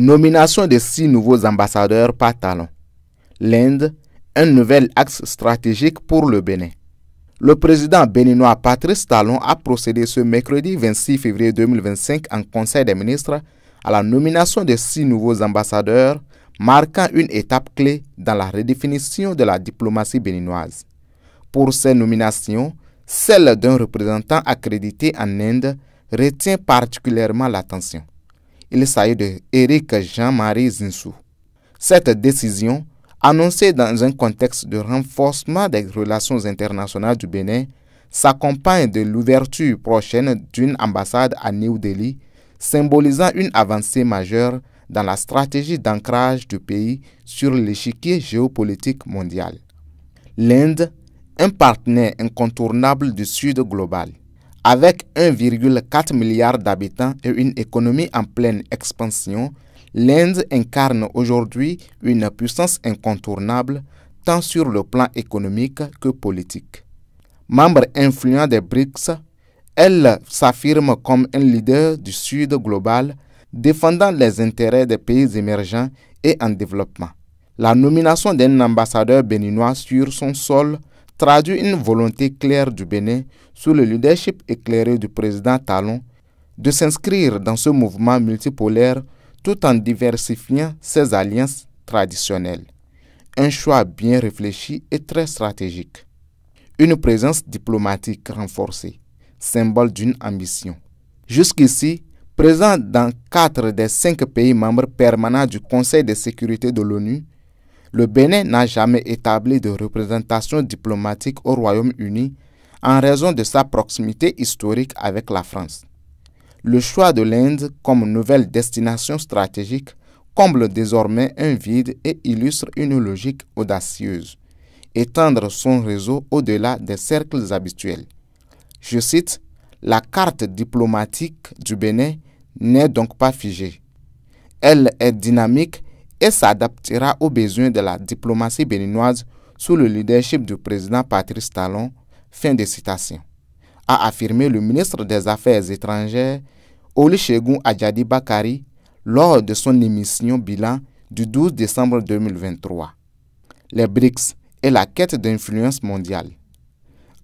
Nomination de 6 nouveaux ambassadeurs par Talon. L'Inde, un nouvel axe stratégique pour le Bénin. Le président béninois Patrice Talon a procédé ce mercredi 26 février 2025 en Conseil des ministres à la nomination de 6 nouveaux ambassadeurs, marquant une étape clé dans la redéfinition de la diplomatie béninoise. Pour ces nominations, celle d'un représentant accrédité en Inde retient particulièrement l'attention. Il s'agit de Éric Jean-Marie Zinsou. Cette décision, annoncée dans un contexte de renforcement des relations internationales du Bénin, s'accompagne de l'ouverture prochaine d'une ambassade à New Delhi, symbolisant une avancée majeure dans la stratégie d'ancrage du pays sur l'échiquier géopolitique mondial. L'Inde, un partenaire incontournable du Sud global. Avec 1,4 milliard d'habitants et une économie en pleine expansion, l'Inde incarne aujourd'hui une puissance incontournable tant sur le plan économique que politique. Membre influent des BRICS, elle s'affirme comme un leader du Sud global, défendant les intérêts des pays émergents et en développement. La nomination d'un ambassadeur béninois sur son sol traduit une volonté claire du Bénin, sous le leadership éclairé du président Talon, de s'inscrire dans ce mouvement multipolaire tout en diversifiant ses alliances traditionnelles. Un choix bien réfléchi et très stratégique. Une présence diplomatique renforcée, symbole d'une ambition. Jusqu'ici, présent dans 4 des 5 pays membres permanents du Conseil de sécurité de l'ONU, le Bénin n'a jamais établi de représentation diplomatique au Royaume-Uni en raison de sa proximité historique avec la France. Le choix de l'Inde comme nouvelle destination stratégique comble désormais un vide et illustre une logique audacieuse: étendre son réseau au-delà des cercles habituels. Je cite, « La carte diplomatique du Bénin n'est donc pas figée. Elle est dynamique et s'adaptera aux besoins de la diplomatie béninoise sous le leadership du président Patrice Talon », fin de citation, a affirmé le ministre des Affaires étrangères Olusegun Ajadi Bakari lors de son émission bilan du 12 décembre 2023. Les BRICS et la quête d'influence mondiale.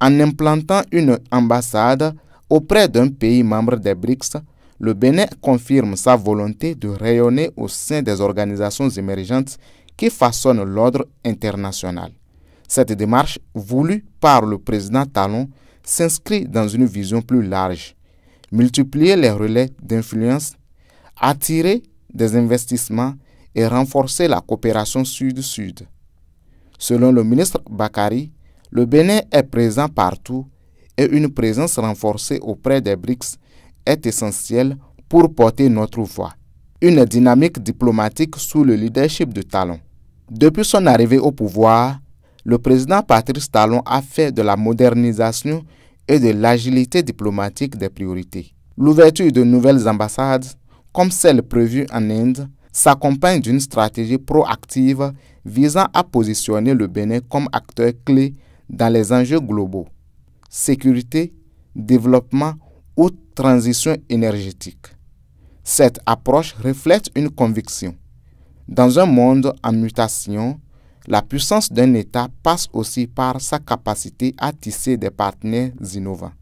En implantant une ambassade auprès d'un pays membre des BRICS, le Bénin confirme sa volonté de rayonner au sein des organisations émergentes qui façonnent l'ordre international. Cette démarche, voulue par le président Talon, s'inscrit dans une vision plus large: multiplier les relais d'influence, attirer des investissements et renforcer la coopération sud-sud. Selon le ministre Bakari, le Bénin est présent partout et une présence renforcée auprès des BRICS est essentielle pour porter notre voix. Une dynamique diplomatique sous le leadership de Talon. Depuis son arrivée au pouvoir, le président Patrice Talon a fait de la modernisation et de l'agilité diplomatique des priorités. L'ouverture de nouvelles ambassades, comme celle prévue en Inde, s'accompagne d'une stratégie proactive visant à positionner le Bénin comme acteur clé dans les enjeux globaux: sécurité, développement ou transition énergétique. Cette approche reflète une conviction. Dans un monde en mutation, la puissance d'un État passe aussi par sa capacité à tisser des partenaires innovants.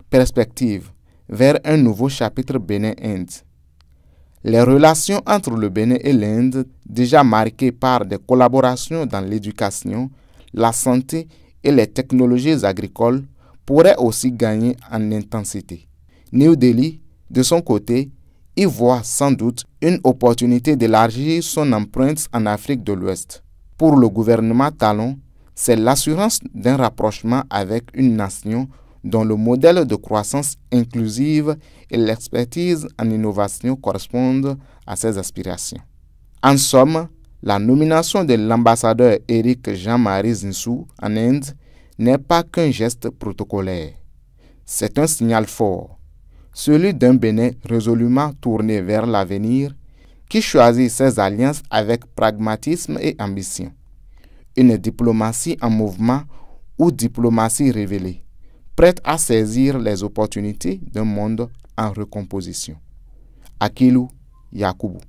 Perspective vers un nouveau chapitre Bénin-Inde. Les relations entre le Bénin et l'Inde, déjà marquées par des collaborations dans l'éducation, la santé et les technologies agricoles, pourraient aussi gagner en intensité. New Delhi, de son côté, y voit sans doute une opportunité d'élargir son empreinte en Afrique de l'Ouest. Pour le gouvernement Talon, c'est l'assurance d'un rapprochement avec une nation dont le modèle de croissance inclusive et l'expertise en innovation correspondent à ses aspirations. En somme, la nomination de l'ambassadeur Éric Jean-Marie Zinsou en Inde n'est pas qu'un geste protocolaire. C'est un signal fort, celui d'un Bénin résolument tourné vers l'avenir, qui choisit ses alliances avec pragmatisme et ambition. Une diplomatie en mouvement ou diplomatie révélée, prête à saisir les opportunités d'un monde en recomposition. Akilou Yakubu.